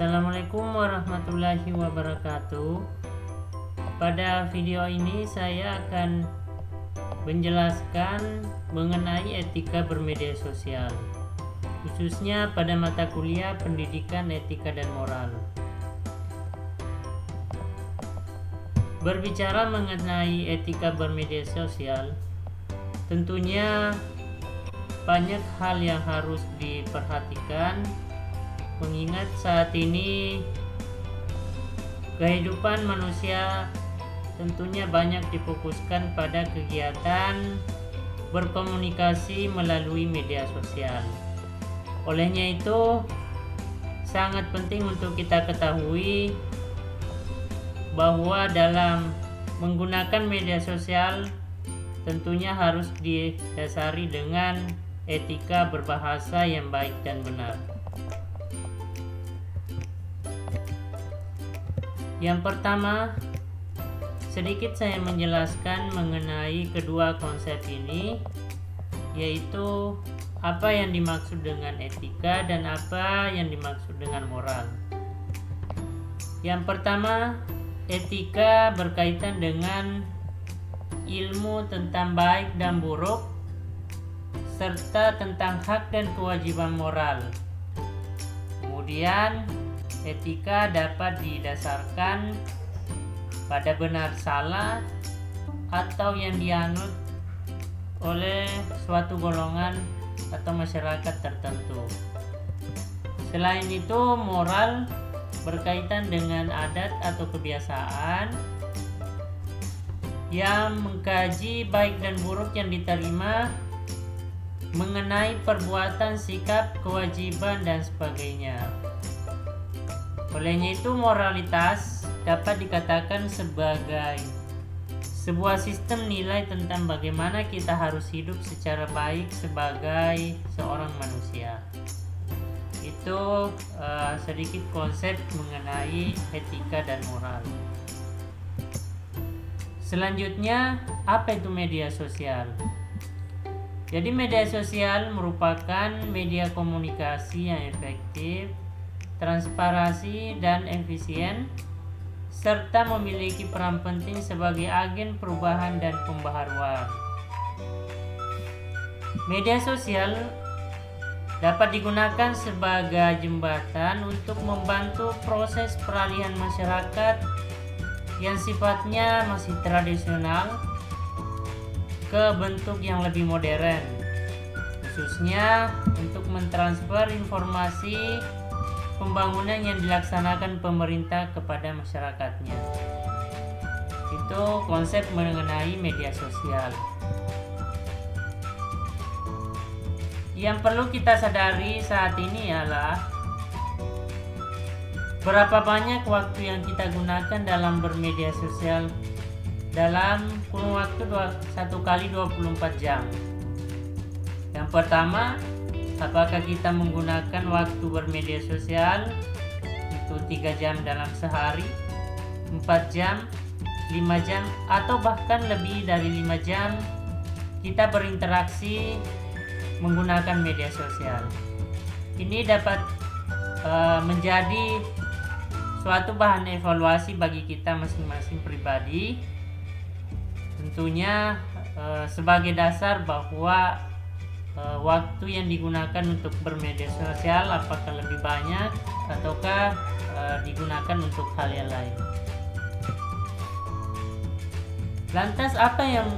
Assalamualaikum warahmatullahi wabarakatuh. Pada video ini saya akan menjelaskan mengenai etika bermedia sosial, khususnya pada mata kuliah Pendidikan Etika dan Moral. Berbicara mengenai etika bermedia sosial, tentunya banyak hal yang harus diperhatikan, mengingat saat ini kehidupan manusia tentunya banyak difokuskan pada kegiatan berkomunikasi melalui media sosial. Olehnya itu sangat penting untuk kita ketahui bahwa dalam menggunakan media sosial tentunya harus didasari dengan etika berbahasa yang baik dan benar. Yang pertama, sedikit saya menjelaskan mengenai kedua konsep ini, yaitu apa yang dimaksud dengan etika dan apa yang dimaksud dengan moral. Yang pertama, etika berkaitan dengan ilmu tentang baik dan buruk, serta tentang hak dan kewajiban moral. Kemudian, etika dapat didasarkan pada benar salah atau yang dianut oleh suatu golongan atau masyarakat tertentu. Selain itu, moral berkaitan dengan adat atau kebiasaan yang mengkaji baik dan buruk yang diterima mengenai perbuatan, sikap, kewajiban, dan sebagainya. Olehnya itu, moralitas dapat dikatakan sebagai sebuah sistem nilai tentang bagaimana kita harus hidup secara baik sebagai seorang manusia. Itu sedikit konsep mengenai etika dan moral. Selanjutnya, apa itu media sosial? Jadi media sosial merupakan media komunikasi yang efektif, transparansi dan efisien, serta memiliki peran penting sebagai agen perubahan dan pembaharuan. Media sosial dapat digunakan sebagai jembatan untuk membantu proses peralihan masyarakat yang sifatnya masih tradisional ke bentuk yang lebih modern, khususnya untuk mentransfer informasi pembangunan yang dilaksanakan pemerintah kepada masyarakatnya. Itu konsep mengenai media sosial. Yang perlu kita sadari saat ini ialah berapa banyak waktu yang kita gunakan dalam bermedia sosial dalam kurun waktu 1 kali 24 jam. Yang pertama, apakah kita menggunakan waktu bermedia sosial itu 3 jam dalam sehari, 4 jam, 5 jam, atau bahkan lebih dari 5 jam kita berinteraksi menggunakan media sosial. Ini dapat menjadi suatu bahan evaluasi bagi kita masing-masing pribadi. Tentunya sebagai dasar bahwa waktu yang digunakan untuk bermedia sosial apakah lebih banyak ataukah digunakan untuk hal yang lain. Lantas apa yang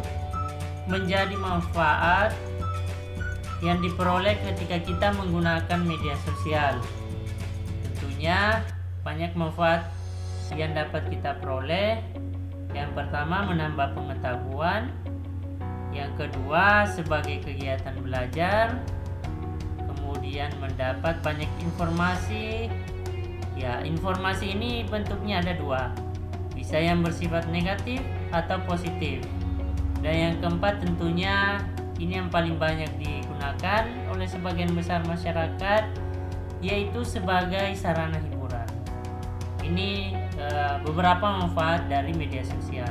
menjadi manfaat yang diperoleh ketika kita menggunakan media sosial? Tentunya banyak manfaat yang dapat kita peroleh. Yang pertama, menambah pengetahuan. Yang kedua, sebagai kegiatan belajar. Kemudian mendapat banyak informasi. Ya, informasi ini bentuknya ada dua, bisa yang bersifat negatif atau positif. Dan yang keempat, tentunya ini yang paling banyak digunakan oleh sebagian besar masyarakat, yaitu sebagai sarana hiburan. Ini beberapa manfaat dari media sosial.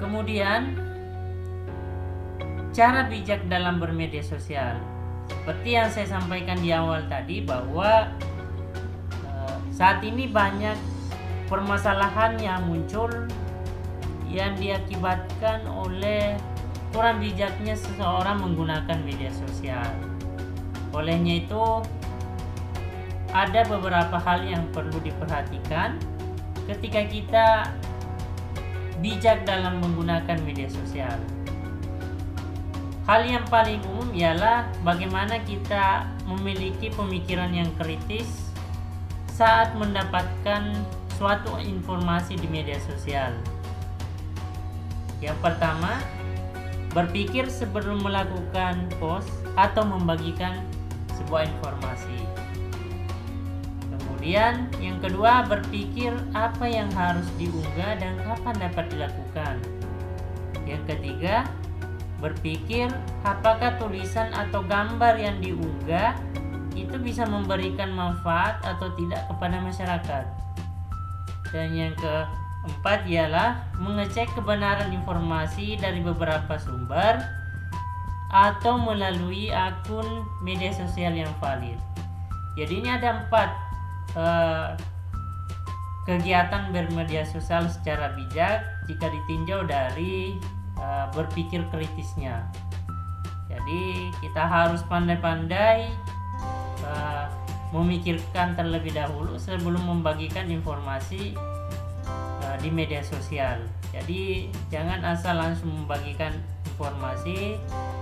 Kemudian, cara bijak dalam bermedia sosial. seperti yang saya sampaikan di awal tadi bahwa saat ini banyak permasalahan yang muncul yang diakibatkan oleh kurang bijaknya seseorang menggunakan media sosial. Olehnya itu ada beberapa hal yang perlu diperhatikan ketika kita bijak dalam menggunakan media sosial. Hal yang paling umum ialah bagaimana kita memiliki pemikiran yang kritis saat mendapatkan suatu informasi di media sosial. Yang pertama, berpikir sebelum melakukan post atau membagikan sebuah informasi. Kemudian yang kedua, berpikir apa yang harus diunggah dan kapan dapat dilakukan. Yang ketiga, berpikir apakah tulisan atau gambar yang diunggah itu bisa memberikan manfaat atau tidak kepada masyarakat. Dan yang keempat ialah mengecek kebenaran informasi dari beberapa sumber atau melalui akun media sosial yang valid. Jadi ini ada 4 kegiatan bermedia sosial secara bijak jika ditinjau dari berpikir kritisnya. Jadi kita harus pandai-pandai memikirkan terlebih dahulu sebelum membagikan informasi di media sosial. Jadi jangan asal langsung membagikan informasi,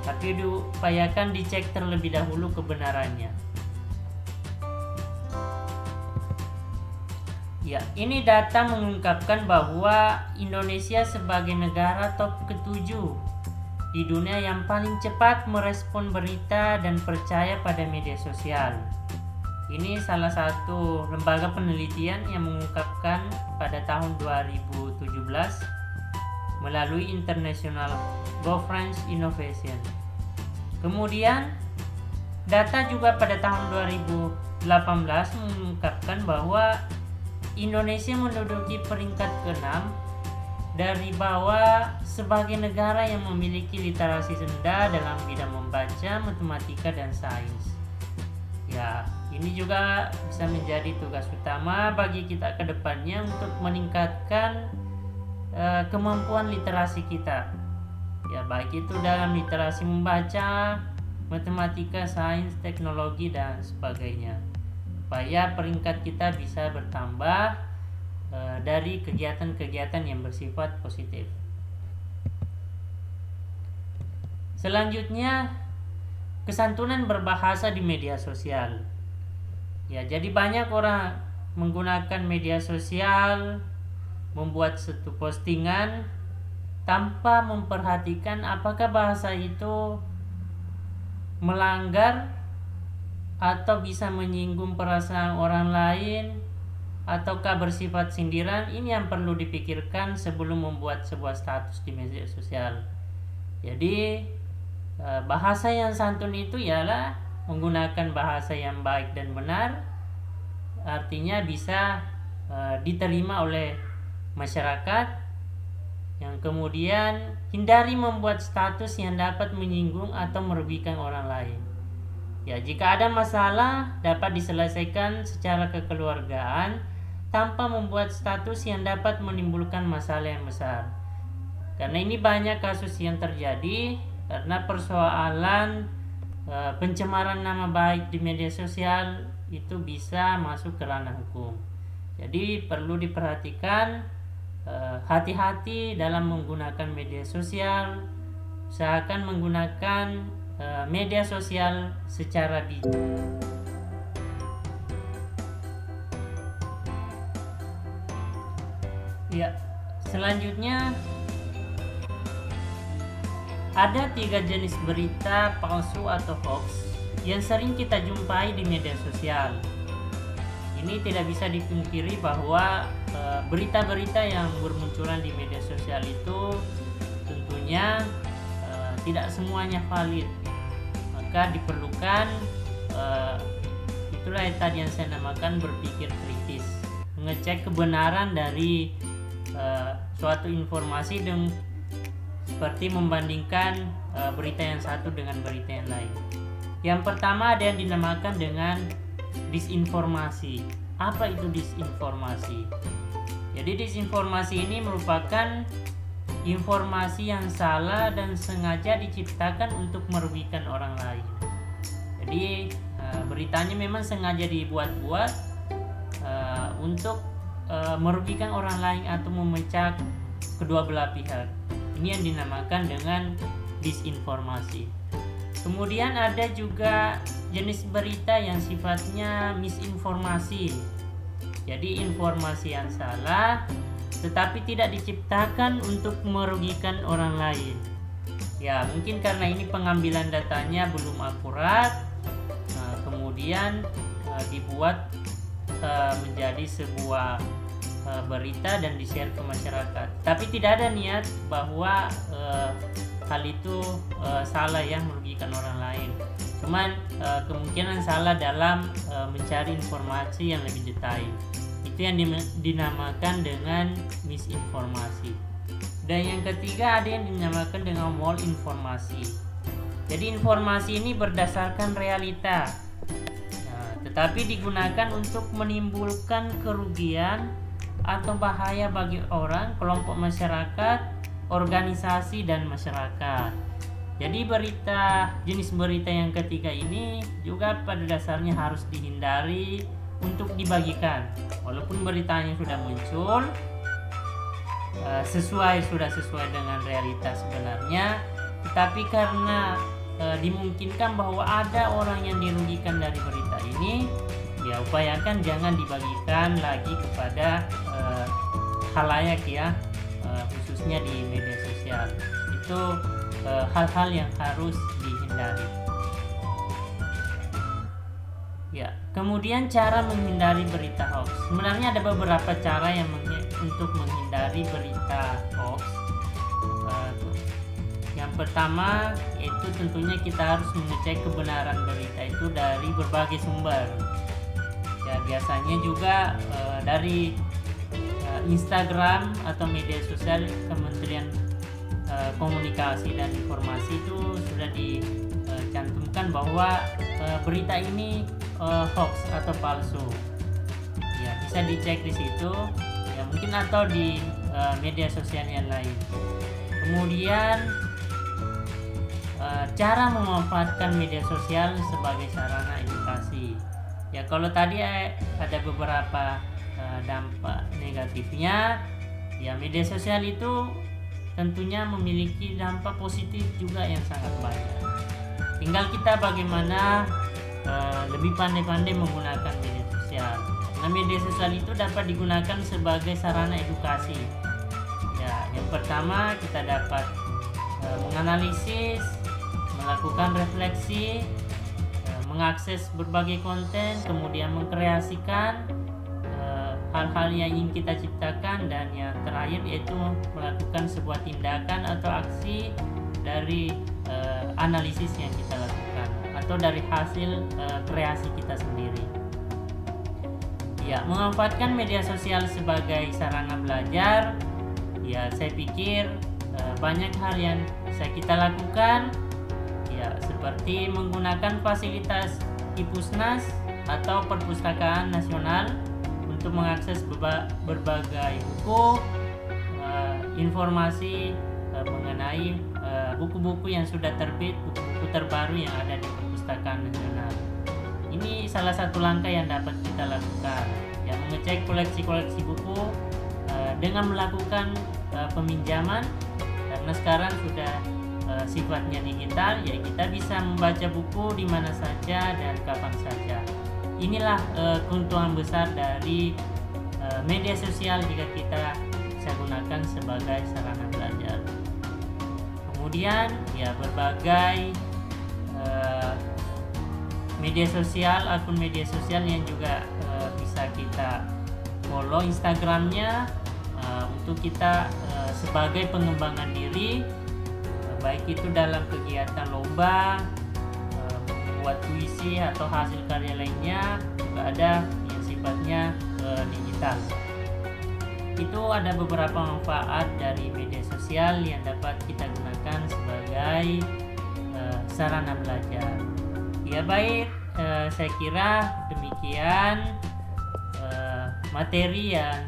tapi diupayakan dicek terlebih dahulu kebenarannya. Ya, ini data mengungkapkan bahwa Indonesia sebagai negara top ke-7 di dunia yang paling cepat merespon berita dan percaya pada media sosial. Ini salah satu lembaga penelitian yang mengungkapkan pada tahun 2017 melalui International Governance Innovation. Kemudian data juga pada tahun 2018 mengungkapkan bahwa Indonesia menduduki peringkat ke-6 dari bawah sebagai negara yang memiliki literasi rendah dalam bidang membaca, matematika, dan sains. Ya, ini juga bisa menjadi tugas utama bagi kita ke depannya untuk meningkatkan kemampuan literasi kita. Ya, baik itu dalam literasi membaca, matematika, sains, teknologi, dan sebagainya. Supaya peringkat kita bisa bertambah dari kegiatan-kegiatan yang bersifat positif. Selanjutnya, kesantunan berbahasa di media sosial. Ya, jadi banyak orang menggunakan media sosial, membuat satu postingan tanpa memperhatikan apakah bahasa itu melanggar atau bisa menyinggung perasaan orang lain ataukah bersifat sindiran. Ini yang perlu dipikirkan sebelum membuat sebuah status di media sosial. Jadi bahasa yang santun itu ialah menggunakan bahasa yang baik dan benar, artinya bisa diterima oleh masyarakat. Yang kemudian hindari membuat status yang dapat menyinggung atau merugikan orang lain. Ya, jika ada masalah dapat diselesaikan secara kekeluargaan tanpa membuat status yang dapat menimbulkan masalah yang besar. Karena ini banyak kasus yang terjadi karena persoalan pencemaran nama baik di media sosial itu bisa masuk ke ranah hukum. Jadi perlu diperhatikan, hati-hati dalam menggunakan media sosial. Usahakan menggunakan media sosial secara bijak. Ya, selanjutnya ada 3 jenis berita palsu atau hoax yang sering kita jumpai di media sosial. Ini tidak bisa dipungkiri bahwa berita-berita yang bermunculan di media sosial itu tentunya tidak semuanya valid. Maka diperlukan itulah yang tadi yang saya namakan berpikir kritis, mengecek kebenaran dari suatu informasi dan seperti membandingkan berita yang satu dengan berita yang lain. Yang pertama ada yang dinamakan dengan disinformasi. Apa itu disinformasi? Jadi disinformasi ini merupakan informasi yang salah dan sengaja diciptakan untuk merugikan orang lain. Jadi beritanya memang sengaja dibuat-buat untuk merugikan orang lain atau memecah kedua belah pihak. Ini yang dinamakan dengan disinformasi. Kemudian ada juga jenis berita yang sifatnya misinformasi. Jadi informasi yang salah tetapi tidak diciptakan untuk merugikan orang lain. Ya, mungkin karena ini pengambilan datanya belum akurat, kemudian dibuat menjadi sebuah berita dan di-share ke masyarakat. Tapi tidak ada niat bahwa hal itu salah ya, merugikan orang lain. Cuman kemungkinan salah dalam mencari informasi yang lebih detail. Itu yang dinamakan dengan misinformasi. Dan yang ketiga ada yang dinamakan dengan malinformasi. Jadi informasi ini berdasarkan realita, tetapi digunakan untuk menimbulkan kerugian atau bahaya bagi orang, kelompok masyarakat, organisasi, dan masyarakat. Jadi jenis berita yang ketiga ini juga pada dasarnya harus dihindari untuk dibagikan. Walaupun beritanya sudah muncul, sudah sesuai dengan realitas sebenarnya, tetapi karena dimungkinkan bahwa ada orang yang dirugikan dari berita ini, ya upayakan jangan dibagikan lagi kepada khalayak ya, khususnya di media sosial. Itu hal-hal yang harus dihindari. Ya, kemudian cara menghindari berita hoax. Sebenarnya ada beberapa cara untuk menghindari berita hoax. Yang pertama yaitu tentunya kita harus mengecek kebenaran berita itu dari berbagai sumber. Ya, biasanya juga dari Instagram atau media sosial Kementerian Komunikasi dan Informasi itu sudah dicantumkan bahwa berita ini hoax atau palsu. Ya, bisa dicek di situ. Ya, mungkin atau di media sosial yang lain. Kemudian cara memanfaatkan media sosial sebagai sarana edukasi. Ya, kalau tadi ada beberapa dampak negatifnya, ya media sosial itu tentunya memiliki dampak positif juga yang sangat banyak. Tinggal kita bagaimana lebih pandai-pandai menggunakan media sosial. Nah, media sosial itu dapat digunakan sebagai sarana edukasi. Ya, yang pertama kita dapat menganalisis, melakukan refleksi, mengakses berbagai konten, kemudian mengkreasikan hal-hal yang ingin kita ciptakan, dan yang terakhir yaitu melakukan sebuah tindakan atau aksi dari analisis yang kita lakukan atau dari hasil kreasi kita sendiri. Ya, memanfaatkan media sosial sebagai sarana belajar, ya saya pikir banyak hal yang bisa kita lakukan, ya seperti menggunakan fasilitas Ipusnas atau Perpustakaan Nasional untuk mengakses berbagai buku, informasi mengenai buku-buku yang sudah terbit, buku-buku terbaru yang ada di Perpustakaan Nasional. Ini salah satu langkah yang dapat kita lakukan, ya mengecek koleksi-koleksi buku dengan melakukan peminjaman, karena sekarang sudah sifatnya digital, ya kita bisa membaca buku di mana saja dan kapan saja. Inilah keuntungan besar dari media sosial jika kita bisa gunakan sebagai sarana belajar. Kemudian ya berbagai media sosial, akun media sosial yang juga bisa kita follow Instagramnya untuk kita sebagai pengembangan diri, baik itu dalam kegiatan lomba, membuat puisi atau hasil karya lainnya, juga ada yang sifatnya digital. Itu ada beberapa manfaat dari media sosial yang dapat kita gunakan sebagai sarana belajar. Ya baik, saya kira demikian materi yang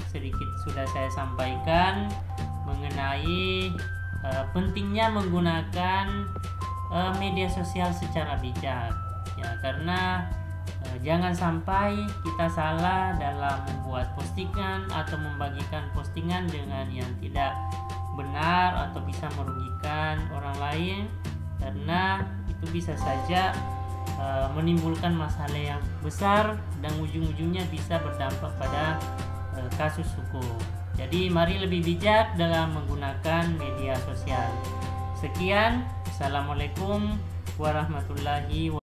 sedikit sudah saya sampaikan mengenai pentingnya menggunakan media sosial secara bijak, ya, karena jangan sampai kita salah dalam membuat postingan atau membagikan postingan dengan yang tidak benar atau bisa merugikan orang lain, karena itu bisa saja menimbulkan masalah yang besar dan ujung-ujungnya bisa berdampak pada kasus hukum. Jadi mari lebih bijak dalam menggunakan media sosial. Sekian, Assalamualaikum warahmatullahi wabarakatuh.